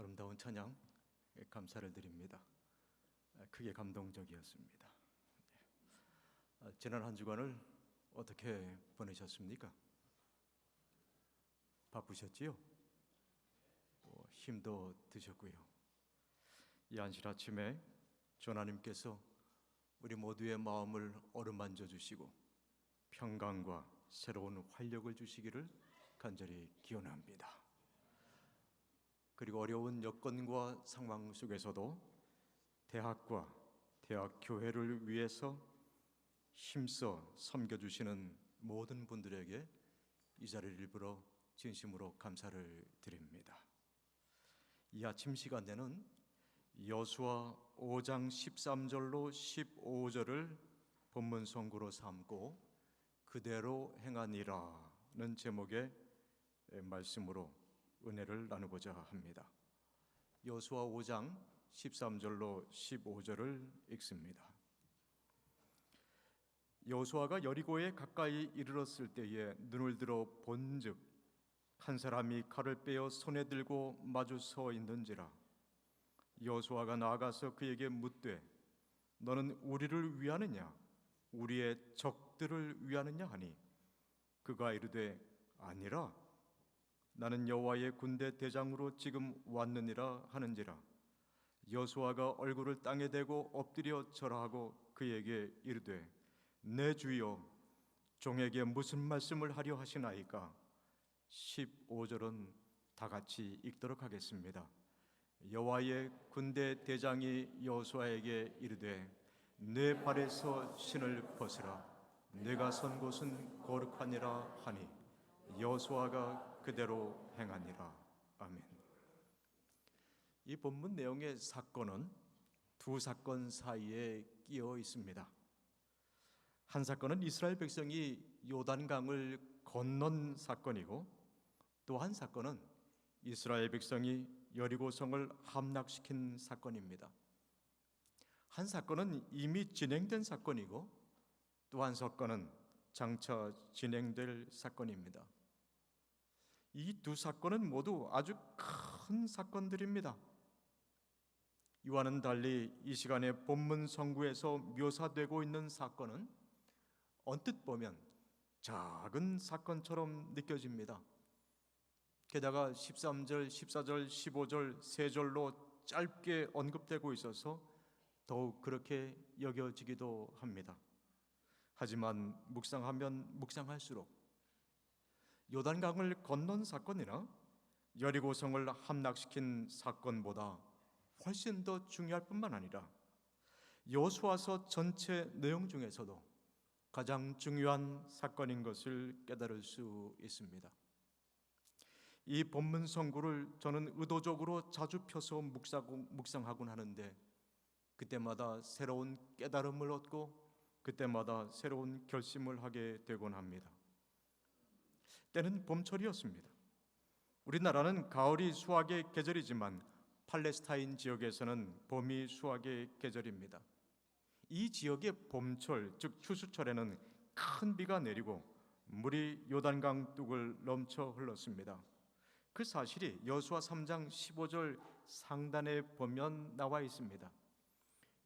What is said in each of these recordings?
아름다운 찬양 감사를 드립니다. 크게 감동적이었습니다. 지난 한 주간을 어떻게 보내셨습니까? 바쁘셨지요? 힘도 드셨고요. 이 안식 아침에 전하님께서 우리 모두의 마음을 어루만져 주시고 평강과 새로운 활력을 주시기를 간절히 기원합니다. 그리고 어려운 여건과 상황 속에서도 대학과 대학 교회를 위해서 힘써 섬겨주시는 모든 분들에게 이 자리를 일부러 진심으로 감사를 드립니다. 이 아침 시간에는 여수와 5장 13절로 15절을 본문 선구로 삼고 그대로 행하니라는 제목의 말씀으로 은혜를 나누고자 합니다. 여수와 5장 13절로 15절을 읽습니다. 여수아가 여리고에 가까이 이르렀을 때에 눈을 들어 본즉 한 사람이 칼을 빼어 손에 들고 마주 서 있는지라. 여수아가 나아가서 그에게 묻되 너는 우리를 위하느냐 우리의 적들을 위하느냐 하니 그가 이르되 아니라 나는 여호와의 군대 대장으로 지금 왔느니라 하는지라. 여수아가 얼굴을 땅에 대고 엎드려 절하고 그에게 이르되 내 주여 종에게 무슨 말씀을 하려 하시나이까. 15절은 다 같이 읽도록 하겠습니다. 여호와의 군대 대장이 여수아에게 이르되 내 발에서 신을 벗으라. 내가 선 곳은 거룩하니라 하니 여수아가 그대로 행하니라. 아멘. 이 본문 내용의 사건은 두 사건 사이에 끼어 있습니다. 한 사건은 이스라엘 백성이 요단강을 건넌 사건이고 또 한 사건은 이스라엘 백성이 여리고성을 함락시킨 사건입니다. 한 사건은 이미 진행된 사건이고 또 한 사건은 장차 진행될 사건입니다. 이 두 사건은 모두 아주 큰 사건들입니다. 이와는 달리 이 시간에 본문 성구에서 묘사되고 있는 사건은 언뜻 보면 작은 사건처럼 느껴집니다. 게다가 13절, 14절, 15절 세 절로 짧게 언급되고 있어서 더욱 그렇게 여겨지기도 합니다. 하지만 묵상하면 묵상할수록 요단강을 건넌 사건이나 여리고성을 함락시킨 사건보다 훨씬 더 중요할 뿐만 아니라 여수아서 전체 내용 중에서도 가장 중요한 사건인 것을 깨달을 수 있습니다. 이 본문 성구를 저는 의도적으로 자주 펴서 묵상하곤 하는데 그때마다 새로운 깨달음을 얻고 그때마다 새로운 결심을 하게 되곤 합니다. 때는 봄철이었습니다. 우리나라는 가을이 수확의 계절이지만 팔레스타인 지역에서는 봄이 수확의 계절입니다. 이 지역의 봄철, 즉 추수철에는 큰 비가 내리고 물이 요단강 뚝을 넘쳐 흘렀습니다. 그 사실이 여수아 3장 15절 상단에 보면 나와 있습니다.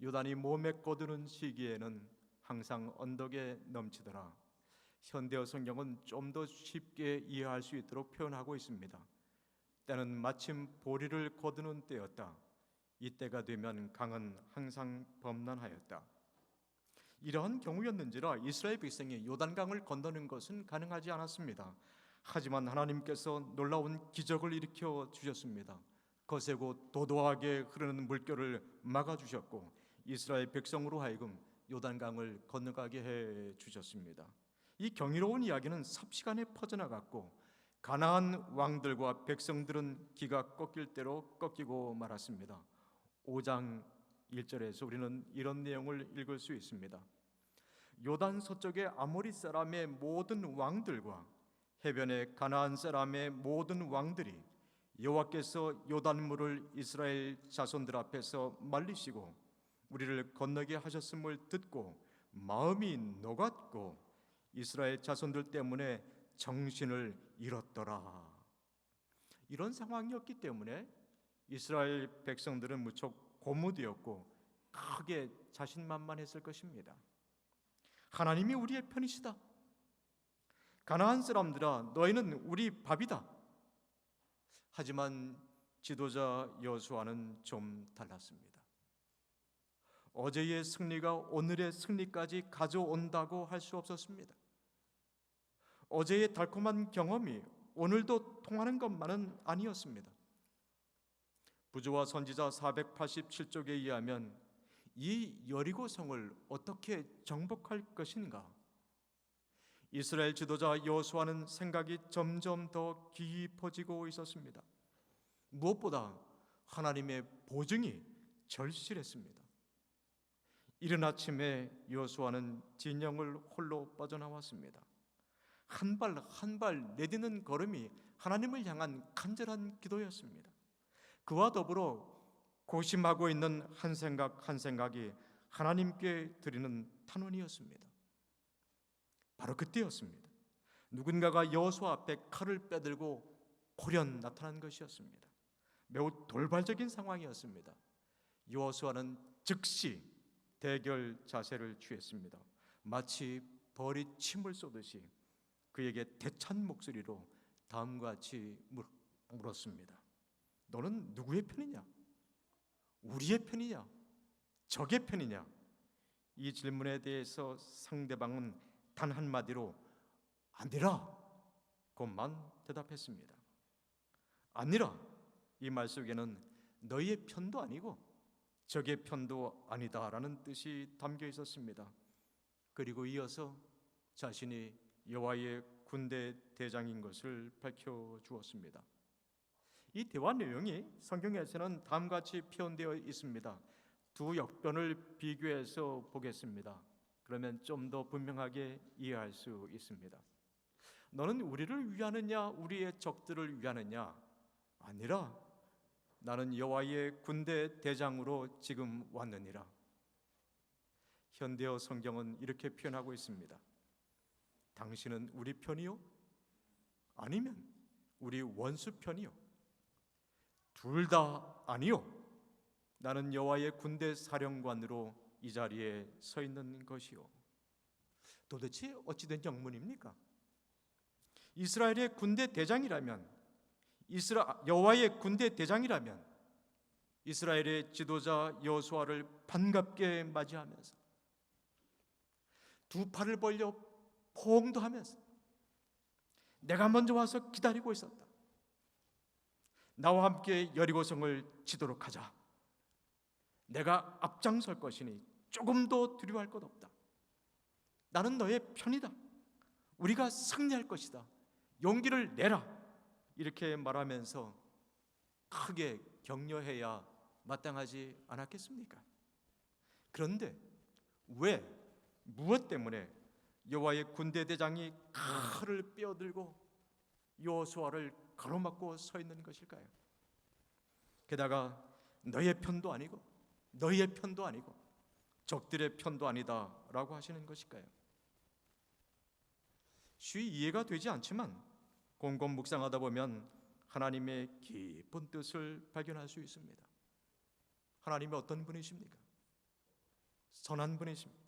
요단이 몸에 거두는 시기에는 항상 언덕에 넘치더라. 현대어 성경은 좀 더 쉽게 이해할 수 있도록 표현하고 있습니다. 때는 마침 보리를 거두는 때였다. 이때가 되면 강은 항상 범람하였다. 이러한 경우였는지라 이스라엘 백성이 요단강을 건너는 것은 가능하지 않았습니다. 하지만 하나님께서 놀라운 기적을 일으켜 주셨습니다. 거세고 도도하게 흐르는 물결을 막아주셨고 이스라엘 백성으로 하여금 요단강을 건너가게 해 주셨습니다. 이 경이로운 이야기는 삽시간에 퍼져나갔고 가나안 왕들과 백성들은 기가 꺾일 대로 꺾이고 말았습니다. 5장 1절에서 우리는 이런 내용을 읽을 수 있습니다. 요단 서쪽의 아모리 사람의 모든 왕들과 해변의 가나안 사람의 모든 왕들이 여호와께서 요단물을 이스라엘 자손들 앞에서 말리시고 우리를 건너게 하셨음을 듣고 마음이 녹았고 이스라엘 자손들 때문에 정신을 잃었더라. 이런 상황이었기 때문에 이스라엘 백성들은 무척 고무되었고 크게 자신만만했을 것입니다. 하나님이 우리의 편이시다. 가나안 사람들아, 너희는 우리 밥이다. 하지만 지도자 여호수아는 좀 달랐습니다. 어제의 승리가 오늘의 승리까지 가져온다고 할 수 없었습니다. 어제의 달콤한 경험이 오늘도 통하는 것만은 아니었습니다. 부조와 선지자 487쪽에 의하면 이 여리고성을 어떻게 정복할 것인가? 이스라엘 지도자 여호수아는 생각이 점점 더 깊어지고 있었습니다. 무엇보다 하나님의 보증이 절실했습니다. 이른 아침에 여호수아는 진영을 홀로 빠져나왔습니다. 한 발 한 발 내딛는 걸음이 하나님을 향한 간절한 기도였습니다. 그와 더불어 고심하고 있는 한 생각 한 생각이 하나님께 드리는 탄원이었습니다. 바로 그때였습니다. 누군가가 여호수아 앞에 칼을 빼들고 호련 나타난 것이었습니다. 매우 돌발적인 상황이었습니다. 여호수아는 즉시 대결 자세를 취했습니다. 마치 벌이 침을 쏘듯이 그에게 대찬 목소리로 다음과 같이 물었습니다. 너는 누구의 편이냐? 우리의 편이냐? 적의 편이냐? 이 질문에 대해서 상대방은 단 한마디로 아니라 그것만 대답했습니다. 아니라 이 말 속에는 너희의 편도 아니고 적의 편도 아니다라는 뜻이 담겨 있었습니다. 그리고 이어서 자신이 여호와의 군대 대장인 것을 밝혀 주었습니다. 이 대화 내용이 성경에서는 다음과 같이 표현되어 있습니다. 두 역변을 비교해서 보겠습니다. 그러면 좀 더 분명하게 이해할 수 있습니다. 너는 우리를 위하느냐 우리의 적들을 위하느냐? 아니라 나는 여호와의 군대 대장으로 지금 왔느니라. 현대어 성경은 이렇게 표현하고 있습니다. 당신은 우리 편이요? 아니면 우리 원수 편이요? 둘 다 아니요. 나는 여호와의 군대 사령관으로 이 자리에 서 있는 것이요. 도대체 어찌된 영문입니까? 이스라엘의 군대 대장이라면, 여호와의 군대 대장이라면 이스라엘의 지도자 여호수아를 반갑게 맞이하면서 두 팔을 벌려 포옹도 하면서 내가 먼저 와서 기다리고 있었다. 나와 함께 여리고성을 치도록 하자. 내가 앞장설 것이니 조금도 두려워할 것 없다. 나는 너의 편이다. 우리가 승리할 것이다. 용기를 내라. 이렇게 말하면서 크게 격려해야 마땅하지 않았겠습니까? 그런데 왜, 무엇 때문에 여호와의 군대 대장이 칼을 빼어들고 여호수아를 가로막고 서 있는 것일까요? 게다가 너의 편도 아니고 너희의 편도 아니고 적들의 편도 아니다라고 하시는 것일까요? 쉬이 이해가 되지 않지만 곰곰 묵상하다 보면 하나님의 깊은 뜻을 발견할 수 있습니다. 하나님이 어떤 분이십니까? 선한 분이십니다.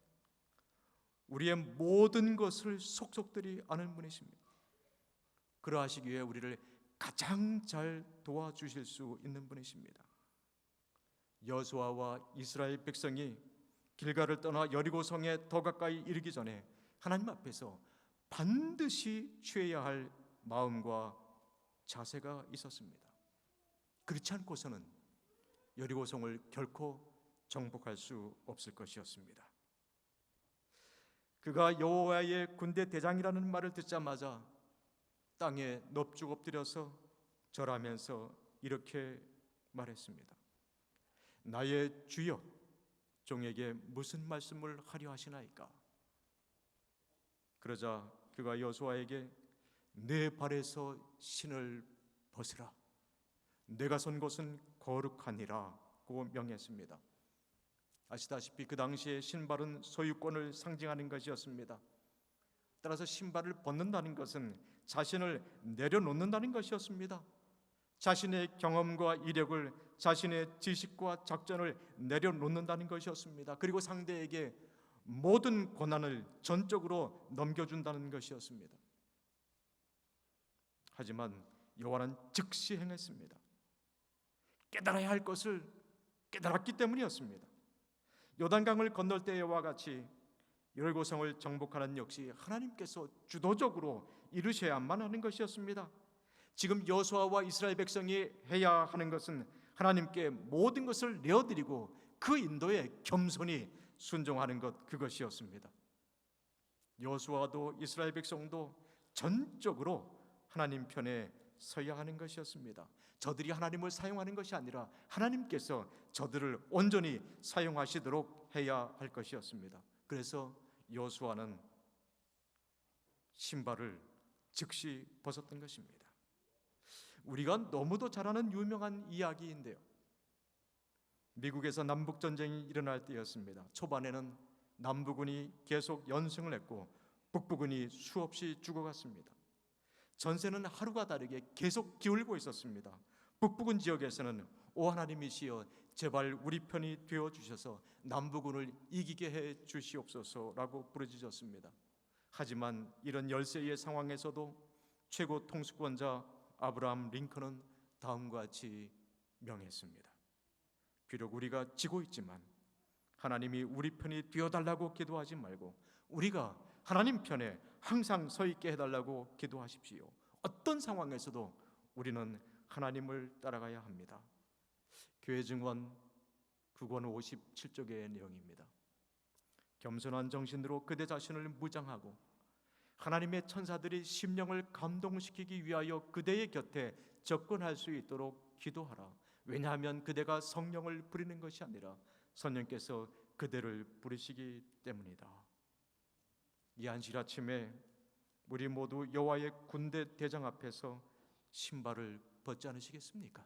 우리의 모든 것을 속속들이 아는 분이십니다. 그러하시기 위해 우리를 가장 잘 도와주실 수 있는 분이십니다. 여호수아와 이스라엘 백성이 길갈을 떠나 여리고성에 더 가까이 이르기 전에 하나님 앞에서 반드시 취해야 할 마음과 자세가 있었습니다. 그렇지 않고서는 여리고성을 결코 정복할 수 없을 것이었습니다. 그가 여호와의 군대 대장이라는 말을 듣자마자 땅에 넙죽 엎드려서 절하면서 이렇게 말했습니다. 나의 주여, 종에게 무슨 말씀을 하려 하시나이까? 그러자 그가 여호수아에게 내 발에서 신을 벗으라. 내가 선 곳은 거룩하니라고 명했습니다. 아시다시피 그 당시에 신발은 소유권을 상징하는 것이었습니다. 따라서 신발을 벗는다는 것은 자신을 내려놓는다는 것이었습니다. 자신의 경험과 이력을, 자신의 지식과 작전을 내려놓는다는 것이었습니다. 그리고 상대에게 모든 권한을 전적으로 넘겨준다는 것이었습니다. 하지만 여호와는 즉시 행했습니다. 깨달아야 할 것을 깨달았기 때문이었습니다. 요단강을 건널 때와 같이 여리고성을 정복하는 역시 하나님께서 주도적으로 이루셔야만 하는 것이었습니다. 지금 여호수아와 이스라엘 백성이 해야 하는 것은 하나님께 모든 것을 내어드리고 그 인도에 겸손히 순종하는 것, 그것이었습니다. 여호수아도 이스라엘 백성도 전적으로 하나님 편에 서야 하는 것이었습니다. 저들이 하나님을 사용하는 것이 아니라 하나님께서 저들을 온전히 사용하시도록 해야 할 것이었습니다. 그래서 여호수아는 신발을 즉시 벗었던 것입니다. 우리가 너무도 잘 아는 유명한 이야기인데요, 미국에서 남북전쟁이 일어날 때였습니다. 초반에는 남부군이 계속 연승을 했고 북부군이 수없이 죽어갔습니다. 전세는 하루가 다르게 계속 기울고 있었습니다. 북부군 지역에서는 오 하나님이시여 제발 우리 편이 되어주셔서 남부군을 이기게 해 주시옵소서라고 부르짖었습니다. 하지만 이런 열세의 상황에서도 최고 통수권자 아브라함 링컨은 다음과 같이 명했습니다. 비록 우리가 지고 있지만 하나님이 우리 편이 되어달라고 기도하지 말고 우리가 하나님 편에 항상 서 있게 해달라고 기도하십시오. 어떤 상황에서도 우리는 하나님을 따라가야 합니다. 교회 증언 9권 57쪽의 내용입니다. 겸손한 정신으로 그대 자신을 무장하고 하나님의 천사들이 심령을 감동시키기 위하여 그대의 곁에 접근할 수 있도록 기도하라. 왜냐하면 그대가 성령을 부리는 것이 아니라 성령께서 그대를 부리시기 때문이다. 이 안식 아침에 우리 모두 여호와의 군대 대장 앞에서 신발을 벗지 않으시겠습니까?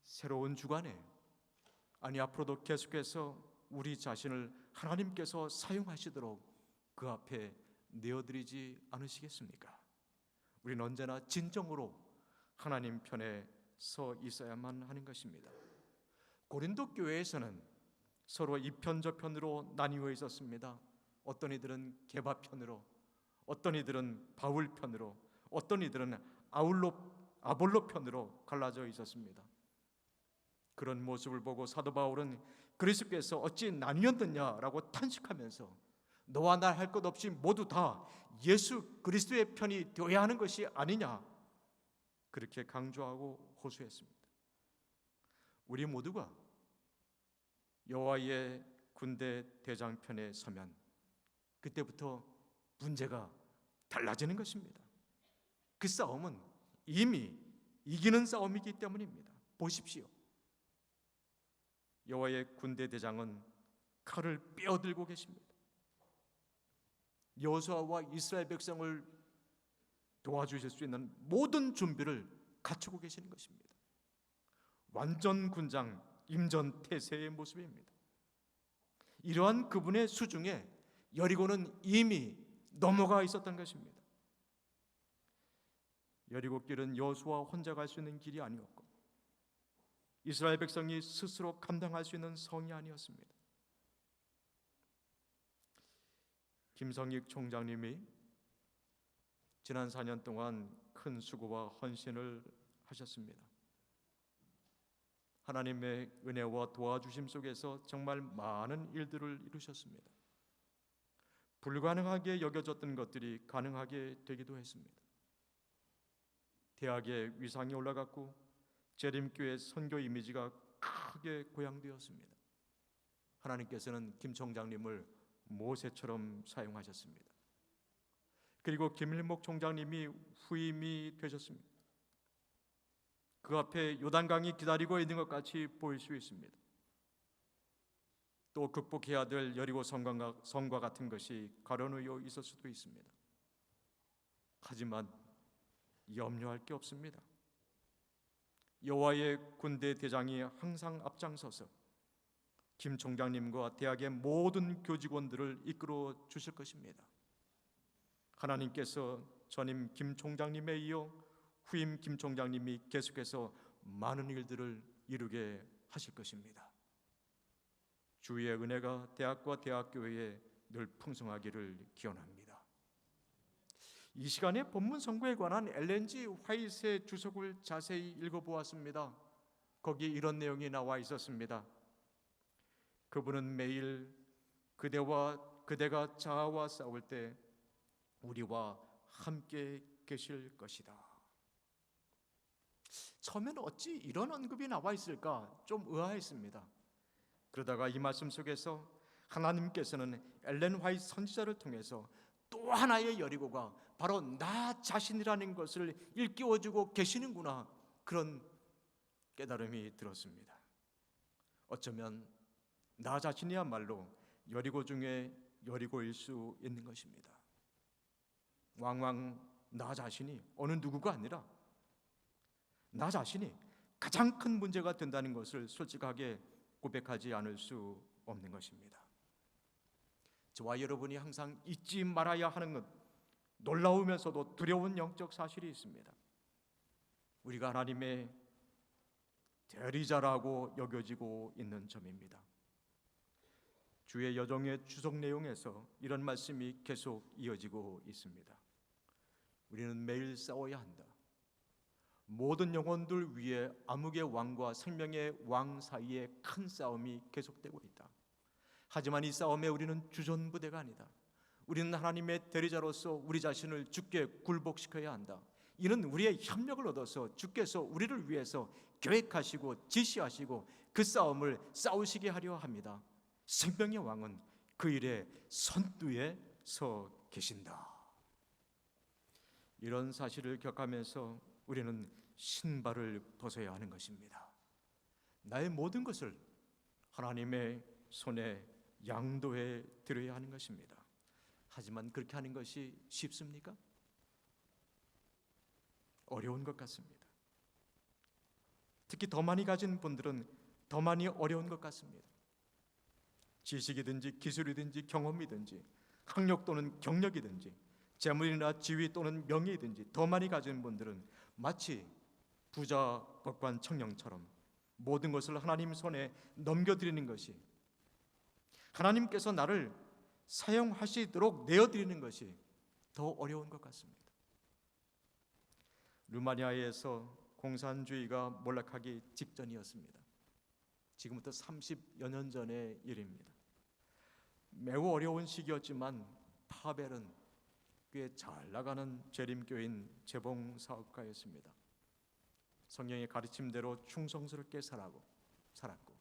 새로운 주간에, 아니 앞으로도 계속해서 우리 자신을 하나님께서 사용하시도록 그 앞에 내어드리지 않으시겠습니까? 우리는 언제나 진정으로 하나님 편에 서 있어야만 하는 것입니다. 고린도 교회에서는 서로 이편 저편으로 나뉘어 있었습니다. 어떤 이들은 게바 편으로, 어떤 이들은 바울 편으로, 어떤 이들은 아볼로 편으로 갈라져 있었습니다. 그런 모습을 보고 사도 바울은 그리스도께서 어찌 나뉘었느냐라고 탄식하면서 너와 나 할 것 없이 모두 다 예수 그리스도의 편이 되어야 하는 것이 아니냐, 그렇게 강조하고 호소했습니다. 우리 모두가 여호와의 군대 대장 편에 서면 그때부터 문제가 달라지는 것입니다. 그 싸움은 이미 이기는 싸움이기 때문입니다. 보십시오. 여호와의 군대 대장은 칼을 빼어들고 계십니다. 여호수아와 이스라엘 백성을 도와주실 수 있는 모든 준비를 갖추고 계시는 것입니다. 완전 군장, 임전태세의 모습입니다. 이러한 그분의 수중에 여리고는 이미 넘어가 있었던 것입니다. 여리고 길은 여호수아 혼자 갈 수 있는 길이 아니었고 이스라엘 백성이 스스로 감당할 수 있는 성이 아니었습니다. 김성익 총장님이 지난 4년 동안 큰 수고와 헌신을 하셨습니다. 하나님의 은혜와 도와주심 속에서 정말 많은 일들을 이루셨습니다. 불가능하게 여겨졌던 것들이 가능하게 되기도 했습니다. 대학의 위상이 올라갔고 재림교회 선교 이미지가 크게 고양되었습니다. 하나님께서는 김 총장님을 모세처럼 사용하셨습니다. 그리고 김일목 총장님이 후임이 되셨습니다. 그 앞에 요단강이 기다리고 있는 것 같이 보일 수 있습니다. 또 극복해야 될 여리고 성과 같은 것이 가려놓여 있을 수도 있습니다. 하지만 염려할 게 없습니다. 여호와의 군대 대장이 항상 앞장서서 김 총장님과 대학의 모든 교직원들을 이끌어 주실 것입니다. 하나님께서 전임 김 총장님에 이어 후임 김 총장님이 계속해서 많은 일들을 이루게 하실 것입니다. 주의 은혜가 대학과 대학교회에 늘 풍성하기를 기원합니다. 이 시간에 본문 선고에 관한 엘렌 G. 화이트의 주석을 자세히 읽어보았습니다. 거기에 이런 내용이 나와 있었습니다. 그분은 매일 그대가 자아와 싸울 때 우리와 함께 계실 것이다. 처음에는 어찌 이런 언급이 나와 있을까 좀 의아했습니다. 그러다가 이 말씀 속에서 하나님께서는 엘렌 화이트 선지자를 통해서 또 하나의 여리고가 바로 나 자신이라는 것을 일깨워주고 계시는구나, 그런 깨달음이 들었습니다. 어쩌면 나 자신이야말로 여리고 중에 여리고일 수 있는 것입니다. 왕왕 나 자신이 어느 누구가 아니라 나 자신이 가장 큰 문제가 된다는 것을 솔직하게 고백하지 않을 수 없는 것입니다. 저와 여러분이 항상 잊지 말아야 하는 것, 놀라우면서도 두려운 영적 사실이 있습니다. 우리가 하나님의 대리자라고 여겨지고 있는 점입니다. 주의 여정의 주석 내용에서 이런 말씀이 계속 이어지고 있습니다. 우리는 매일 싸워야 한다. 모든 영혼들 위해 암흑의 왕과 생명의 왕 사이에 큰 싸움이 계속되고 있다. 하지만 이 싸움에 우리는 주전부대가 아니다. 우리는 하나님의 대리자로서 우리 자신을 주께 굴복시켜야 한다. 이는 우리의 협력을 얻어서 주께서 우리를 위해서 계획하시고 지시하시고 그 싸움을 싸우시게 하려 합니다. 생명의 왕은 그 일에 선두에 서 계신다. 이런 사실을 겪으면서 우리는 신발을 벗어야 하는 것입니다. 나의 모든 것을 하나님의 손에 양도해 드려야 하는 것입니다. 하지만 그렇게 하는 것이 쉽습니까? 어려운 것 같습니다. 특히 더 많이 가진 분들은 더 많이 어려운 것 같습니다. 지식이든지 기술이든지 경험이든지 학력 또는 경력이든지 재물이나 지위 또는 명예이든지 더 많이 가진 분들은 마치 부자 법관 청년처럼 모든 것을 하나님 손에 넘겨드리는 것이, 하나님께서 나를 사용하시도록 내어드리는 것이 더 어려운 것 같습니다. 루마니아에서 공산주의가 몰락하기 직전이었습니다. 지금부터 30여 년 전의 일입니다. 매우 어려운 시기였지만 파벨은 꽤 잘 나가는 재림교인 재봉사업가였습니다. 성령의 가르침대로 충성스럽게 살았고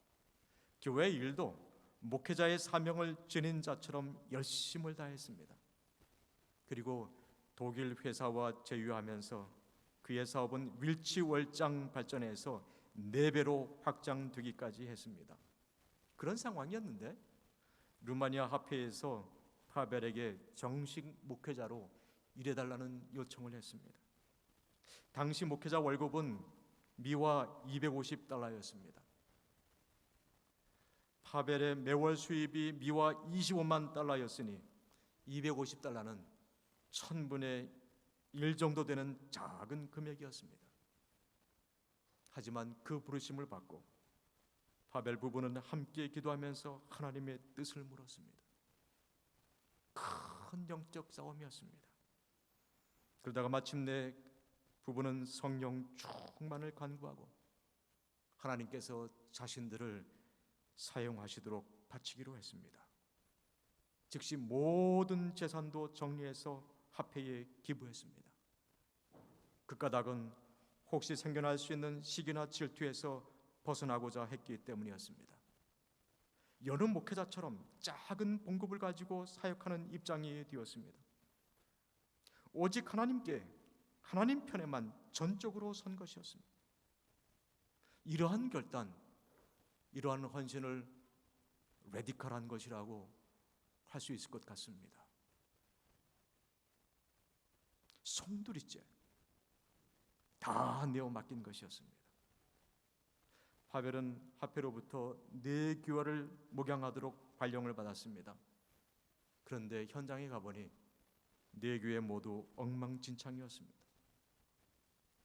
교회 일도 목회자의 사명을 지닌 자처럼 열심을 다했습니다. 그리고 독일 회사와 제휴하면서 그의 사업은 일취월장 발전해서 4배로 확장되기까지 했습니다. 그런 상황이었는데 루마니아 합회에서 파벨에게 정식 목회자로 일해달라는 요청을 했습니다. 당시 목회자 월급은 미화 $250였습니다. 파벨의 매월 수입이 미화 $25만 였으니 $250는 1000분의 1 정도 되는 작은 금액이었습니다. 하지만 그 부르심을 받고 파벨 부부는 함께 기도하면서 하나님의 뜻을 물었습니다. 큰 영적 싸움이었습니다. 그러다가 마침내 부부는 성령 충만을 간구하고 하나님께서 자신들을 사용하시도록 바치기로 했습니다. 즉시 모든 재산도 정리해서 합회에 기부했습니다. 그 까닭은 혹시 생겨날 수 있는 시기나 질투에서 벗어나고자 했기 때문이었습니다. 여느 목회자처럼 작은 봉급을 가지고 사역하는 입장이 되었습니다. 오직 하나님 편에만 전적으로 선 것이었습니다. 이러한 결단, 이러한 헌신을 레디컬한 것이라고 할 수 있을 것 같습니다. 송두리째 다 내어 맡긴 것이었습니다. 파벨은 합회로부터 4교회를 목양하도록 발령을 받았습니다. 그런데 현장에 가보니 4교회 모두 엉망진창이었습니다.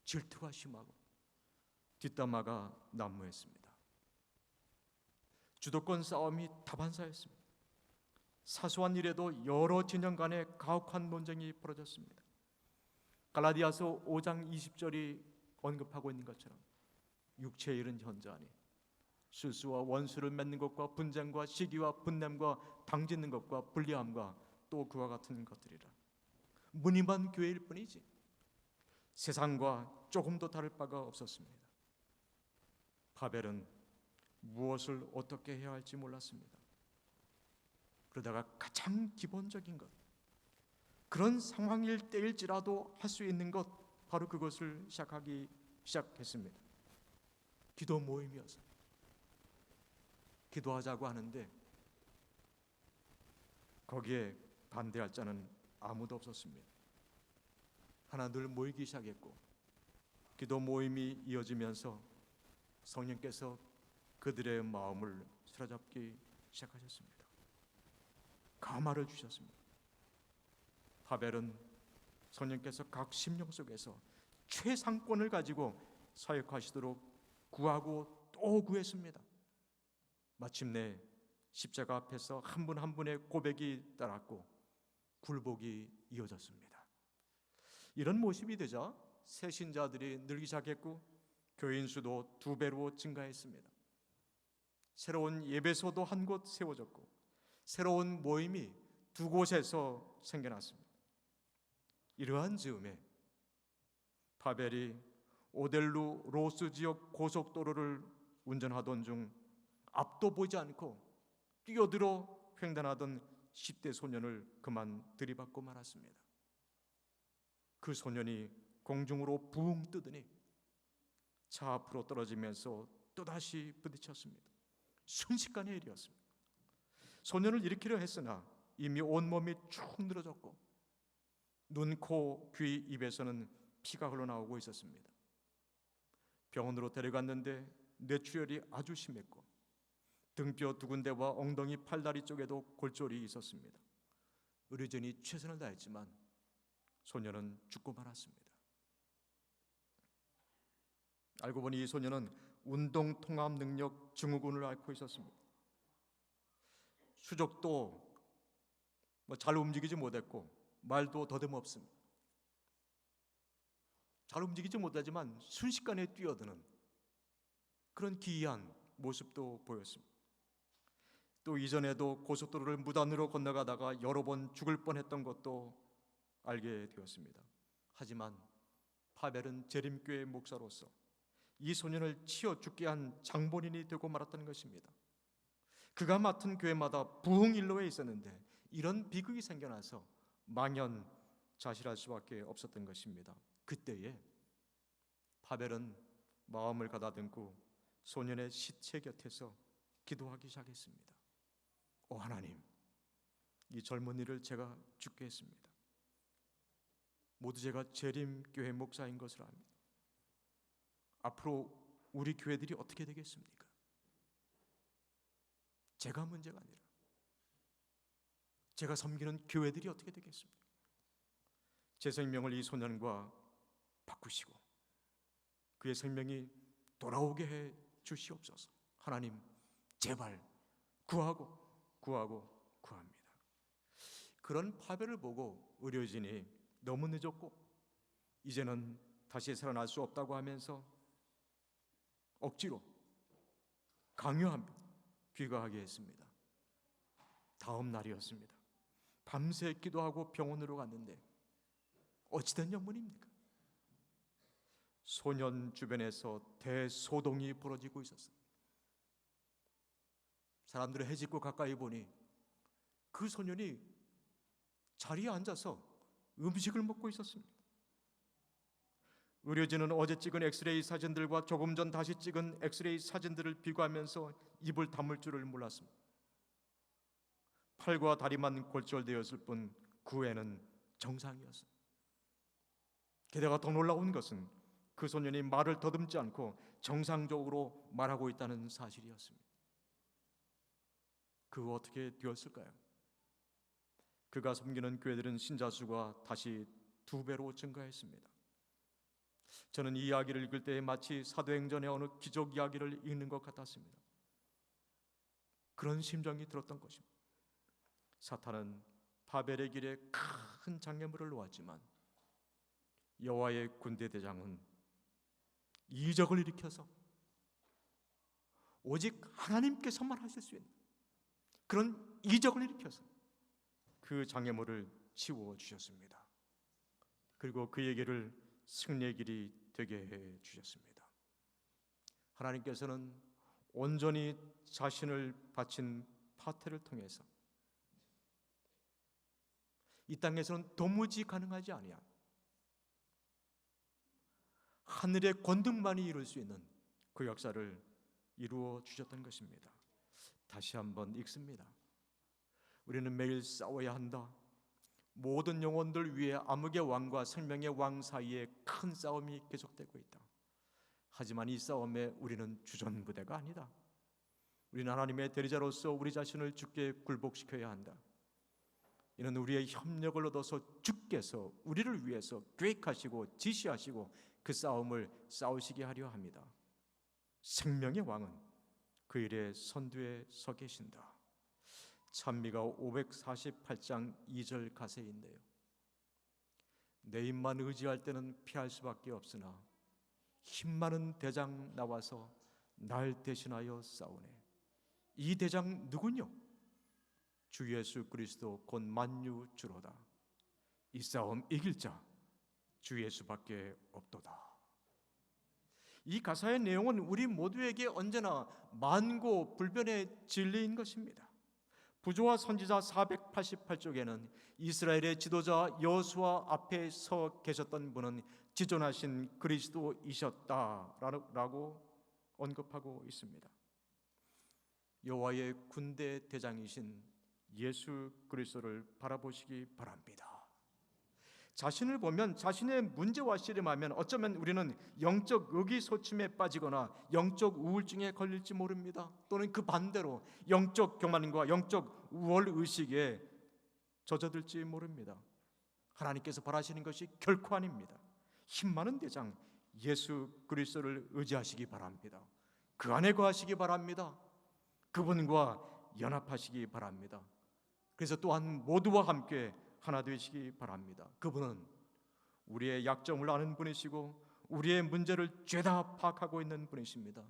질투가 심하고 뒷담화가 난무했습니다. 주도권 싸움이 다반사였습니다. 사소한 일에도 여러 진영 간의 가혹한 논쟁이 벌어졌습니다. 갈라디아서 5장 20절이 언급하고 있는 것처럼 육체의 일은 현저하니 술수와 원수를 맺는 것과 분쟁과 시기와 분냄과 당짓는 것과 불리함과 또 그와 같은 것들이라. 무늬만 교회일 뿐이지 세상과 조금도 다를 바가 없었습니다. 바벨은 무엇을 어떻게 해야 할지 몰랐습니다. 그러다가 가장 기본적인 것, 그런 상황일 때일지라도 할 수 있는 것, 바로 그것을 시작했습니다. 기도 모임이어서 기도하자고 하는데 거기에 반대할 자는 아무도 없었습니다. 하나둘 모이기 시작했고 기도 모임이 이어지면서 성령께서 그들의 마음을 사로잡기 시작하셨습니다. 감화를 주셨습니다. 바벨은 성령께서 각 심령 속에서 최상권을 가지고 사역하시도록 구하고 또 구했습니다. 마침내 십자가 앞에서 한 분 한 분의 고백이 따랐고 굴복이 이어졌습니다. 이런 모습이 되자 새 신자들이 늘기 시작했고 교인 수도 2배로 증가했습니다. 새로운 예배소도 한 곳 세워졌고 새로운 모임이 2곳에서 생겨났습니다. 이러한 즈음에 바벨이 오델루 로스 지역 고속도로를 운전하던 중 앞도 보지 않고 뛰어들어 횡단하던 10대 소년을 그만 들이받고 말았습니다. 그 소년이 공중으로 붕 뜨더니 차 앞으로 떨어지면서 또다시 부딪혔습니다. 순식간의 일이었습니다. 소년을 일으키려 했으나 이미 온몸이 축 늘어졌고 눈, 코, 귀, 입에서는 피가 흘러나오고 있었습니다. 병원으로 데려갔는데 뇌출혈이 아주 심했고 등뼈 2군데와 엉덩이, 팔다리 쪽에도 골절이 있었습니다. 의료진이 최선을 다했지만 소년은 죽고 말았습니다. 알고 보니 이 소년은 운동통합능력 증후군을 앓고 있었습니다. 수족도 잘 움직이지 못했고 말도 더듬없습니다. 잘 움직이지 못하지만 순식간에 뛰어드는 그런 기이한 모습도 보였습니다. 또 이전에도 고속도로를 무단으로 건너가다가 여러 번 죽을 뻔했던 것도 알게 되었습니다. 하지만 바벨은 재림교회 목사로서 이 소년을 치어 죽게 한 장본인이 되고 말았던 것입니다. 그가 맡은 교회마다 부흥일로에 있었는데 이런 비극이 생겨나서 망연자실할 수밖에 없었던 것입니다. 그때에 바벨은 마음을 가다듬고 소년의 시체 곁에서 기도하기 시작했습니다. 오 하나님, 이 젊은이를 제가 죽게 했습니다. 모두 제가 재림교회 목사인 것을 압니다. 앞으로 우리 교회들이 어떻게 되겠습니까? 제가 문제가 아니라 제가 섬기는 교회들이 어떻게 되겠습니까? 제 생명을 이 소년과 바꾸시고 그의 생명이 돌아오게 해 주시옵소서. 하나님, 제발 구합니다. 그런 바벨을 보고 의료진이 너무 늦었고 이제는 다시 살아날 수 없다고 하면서 억지로 강요하며 귀가하게 했습니다. 다음 날이었습니다. 밤새 기도하고 병원으로 갔는데 어찌된 영문입니까? 소년 주변에서 대소동이 벌어지고 있었어요. 사람들이 해집고 가까이 보니 그 소년이 자리에 앉아서 음식을 먹고 있었습니다. 의료진은 어제 찍은 엑스레이 사진들과 조금 전 다시 찍은 엑스레이 사진들을 비교하면서 입을 다물 줄을 몰랐습니다. 팔과 다리만 골절되었을 뿐 그 외에는 정상이었습니다. 게다가 더 놀라운 것은 그 소년이 말을 더듬지 않고 정상적으로 말하고 있다는 사실이었습니다. 그거 어떻게 되었을까요? 그가 섬기는 교회들은 신자 수가 다시 2배로 증가했습니다. 저는 이 이야기를 읽을 때 마치 사도행전의 어느 기적 이야기를 읽는 것 같았습니다. 그런 심정이 들었던 것입니다. 사탄은 바벨의 길에 큰 장애물을 놓았지만 여호와의 군대 대장은 이적을 일으켜서 오직 하나님께서만 하실 수 있는 그런 이적을 일으켜서 그 장애물을 치워주셨습니다. 그리고 그에게를 승리의 길이 되게 해 주셨습니다. 하나님께서는 온전히 자신을 바친 파트를 통해서 이 땅에서는 도무지 가능하지 아니한 하늘의 권능만이 이룰 수 있는 그 역사를 이루어 주셨던 것입니다. 다시 한번 읽습니다. 우리는 매일 싸워야 한다. 모든 영혼들 위해 암흑의 왕과 생명의 왕 사이에 큰 싸움이 계속되고 있다. 하지만 이 싸움에 우리는 주전부대가 아니다. 우리는 하나님의 대리자로서 우리 자신을 주께 굴복시켜야 한다. 이는 우리의 협력을 얻어서 주께서 우리를 위해서 계획하시고 지시하시고 그 싸움을 싸우시게 하려 합니다. 생명의 왕은 그 일의 선두에 서 계신다. 찬미가 548장 2절 가세인데요. 내 힘만 의지할 때는 피할 수밖에 없으나 힘 많은 대장 나와서 날 대신하여 싸우네. 이 대장 누구뇨? 주 예수 그리스도 곧 만유 주로다. 이 싸움 이길 자 주 예수밖에 없도다. 이 가사의 내용은 우리 모두에게 언제나 만고 불변의 진리인 것입니다. 부조와 선지자 488쪽에는 이스라엘의 지도자 여호수아 앞에 서 계셨던 분은 지존하신 그리스도이셨다라고 언급하고 있습니다. 여호와의 군대 대장이신 예수 그리스도를 바라보시기 바랍니다. 자신을 보면 자신의 문제와 씨름하면 어쩌면 우리는 영적 의기소침에 빠지거나 영적 우울증에 걸릴지 모릅니다. 또는 그 반대로 영적 교만과 영적 우월의식에 젖어들지 모릅니다. 하나님께서 바라시는 것이 결코 아닙니다. 힘 많은 대장 예수 그리스도를 의지하시기 바랍니다. 그 안에 거하시기 바랍니다. 그분과 연합하시기 바랍니다. 그래서 또한 모두와 함께 하나 되시기 바랍니다. 그분은 우리의 약점을 아는 분이시고 우리의 문제를 죄다 파악하고 있는 분이십니다.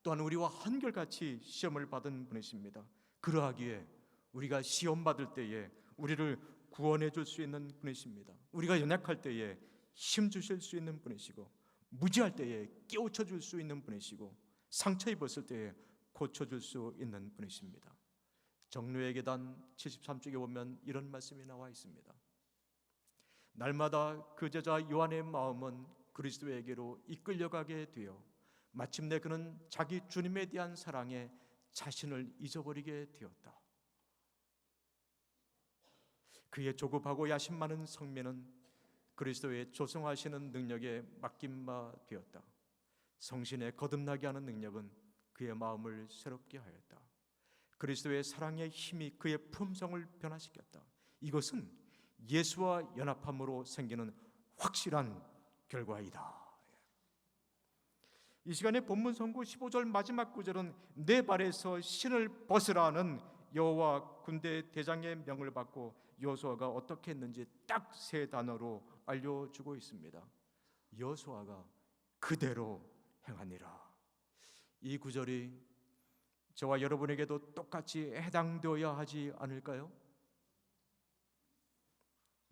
또한 우리와 한결같이 시험을 받은 분이십니다. 그러하기에 우리가 시험 받을 때에 우리를 구원해 줄 수 있는 분이십니다. 우리가 연약할 때에 힘 주실 수 있는 분이시고 무지할 때에 깨우쳐 줄 수 있는 분이시고 상처 입었을 때에 고쳐 줄 수 있는 분이십니다. 정로의 계단 73쪽에 보면 이런 말씀이 나와 있습니다. 날마다 그 제자 요한의 마음은 그리스도에게로 이끌려가게 되어 마침내 그는 자기 주님에 대한 사랑에 자신을 잊어버리게 되었다. 그의 조급하고 야심 많은 성민은 그리스도의 조성하시는 능력에 맡긴 바 되었다. 성신에 거듭나게 하는 능력은 그의 마음을 새롭게 하였다. 그리스도의 사랑의 힘이 그의 품성을 변화시켰다. 이것은 예수와 연합함으로 생기는 확실한 결과이다. 이 시간에 본문 선구 15절 마지막 구절은 내 발에서 신을 벗으라는 여호와 군대 대장의 명을 받고 여호수아가 어떻게 했는지 딱 세 단어로 알려주고 있습니다. 여호수아가 그대로 행하니라. 이 구절이 저와 여러분에게도 똑같이 해당되어야 하지 않을까요?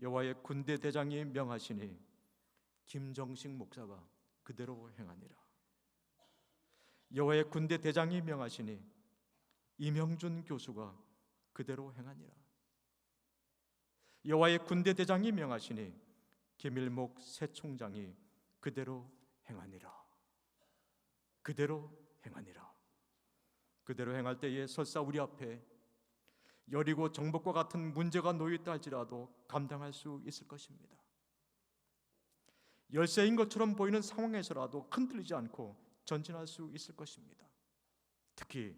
여호와의 군대 대장이 명하시니 김정식 목사가 그대로 행하니라. 여호와의 군대 대장이 명하시니 이명준 교수가 그대로 행하니라. 여호와의 군대 대장이 명하시니 김일목 새 총장이 그대로 행하니라. 그대로 행하니라. 그대로 행할 때에 설사 우리 앞에 여리고 정복과 같은 문제가 놓여있다 할지라도 감당할 수 있을 것입니다. 열세인 것처럼 보이는 상황에서라도 흔들리지 않고 전진할 수 있을 것입니다. 특히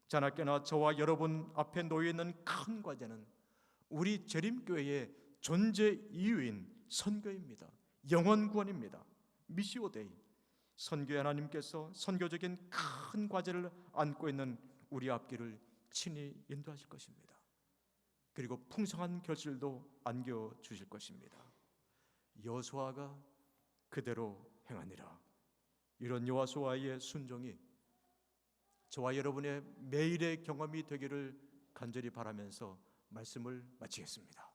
자나깨나 저와 여러분 앞에 놓여있는 큰 과제는 우리 재림교회의 존재 이유인 선교입니다. 영혼 구원입니다. 미시오데이, 선교의 하나님께서 선교적인 큰 과제를 안고 있는 우리 앞길을 친히 인도하실 것입니다. 그리고 풍성한 결실도 안겨주실 것입니다. 여호수아가 그대로 행하니라. 이런 여호수아의 순종이 저와 여러분의 매일의 경험이 되기를 간절히 바라면서 말씀을 마치겠습니다.